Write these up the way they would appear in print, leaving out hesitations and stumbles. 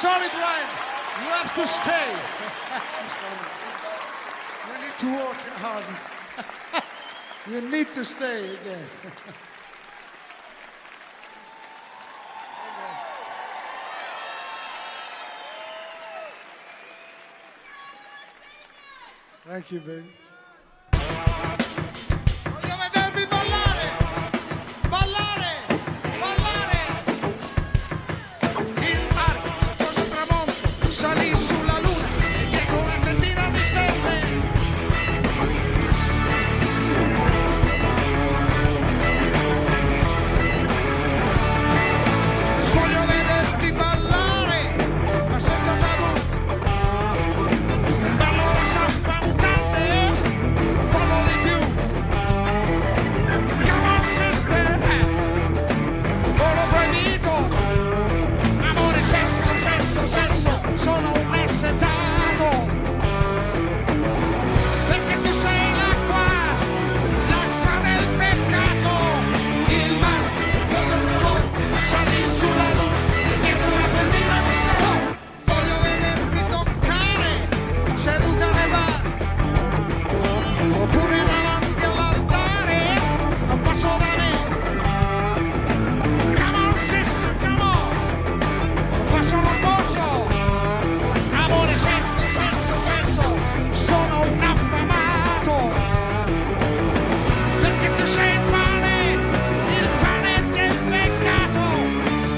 sorry, Brian. You have to stay. You need to work hard. You need to stay again. Thank you, baby. Voglio vedervi ballare! Ballare! Ballare! Il mare, sotto il tramonto, salì sulla luna e dietro una tendina di stelle. Voglio vederti ballare, ma senza tabù. Un ballo alla samba mutante, fallo di più. Come on sister, volo proibito. Amore, sesso, sesso, sesso, sono un assetato. Perché tu sei l'acqua, l'acqua del peccato. Il mare, cosa trovo? Salì sulla luna, dietro una tendina di stone. Voglio vederti toccare, seduta nel bar, oppure davanti all'altare, a un passo da me. Come on sister, come on, un passo non posso. Amore, sesso, sesso, sesso, sono un affamato. Perché tu sei il pane del peccato.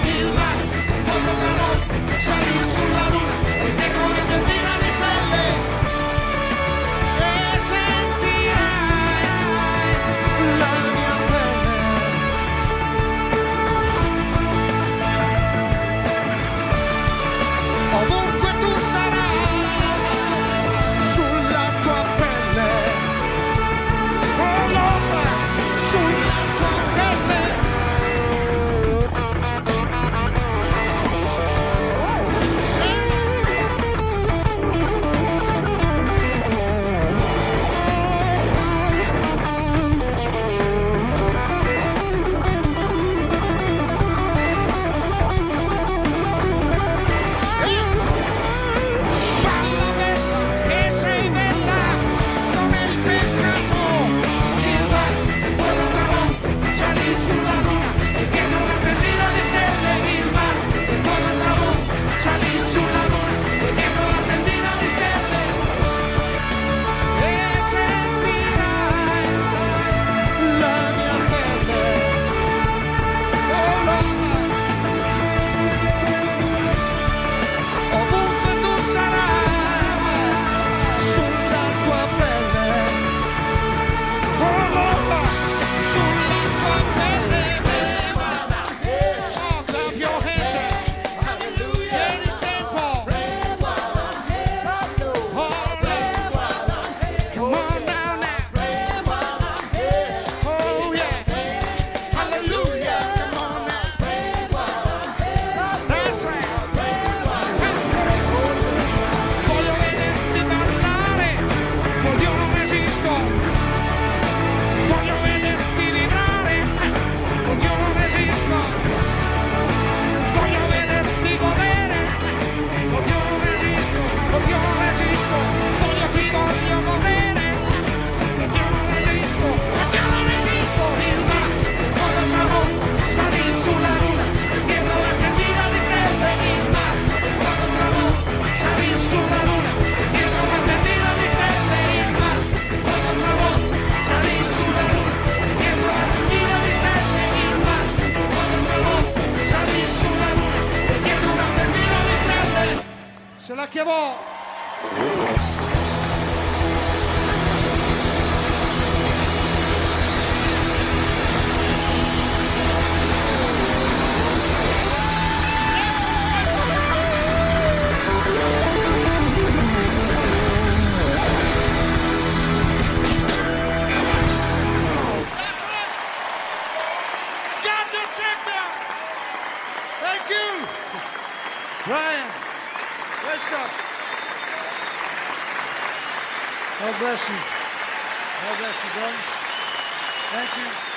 Il mare, cosa trovò? Salì sulla luna, e dietro una tendina di stelle. E sentirai la mia pelle. Ovunque tu sarai, sulla tua pelle. Oh love, sulla tua pelle. Balla bella, che sei bella, non è il peccato. Il mare, cosa trovò? Salì sulla luna, e dietro una tendina di stelle. Il mare, cosa trovò? Salì sulla luna, e dietro una tendina di stelle. E sentirai la mia pelle. Oh love, ovunque tu sarai, sulla tua pelle. Oh love, sulla tua pelle. Oh, clap your hands up. Vieni in tempo. Oh, come on down now. Oh yeah, hallelujah, come on now. That's right. Voglio vederti ballare, oddio non esisto. Voglio vederti vibrare, oddio non esisto. Voglio vederti godere, oddio non esisto, oddio non esisto. Ti voglio godere, oddio non esisto, oddio non esisto. Il mare, cosa trovò? Salì sulla luna, dietro la tendina di stelle. Il mare, cosa trovò? Salì sulla luna, dietro la tendina di stelle. Il mare, cosa trovò? Salì sulla luna, dietro la tendina di stelle. Il mare, cosa trovò? Salì sulla luna, dietro una tendina di stelle. Se la chiavò. Gotcha, checker. Thank you, Brian. Great stuff. God bless you. God bless you, brother. Thank you.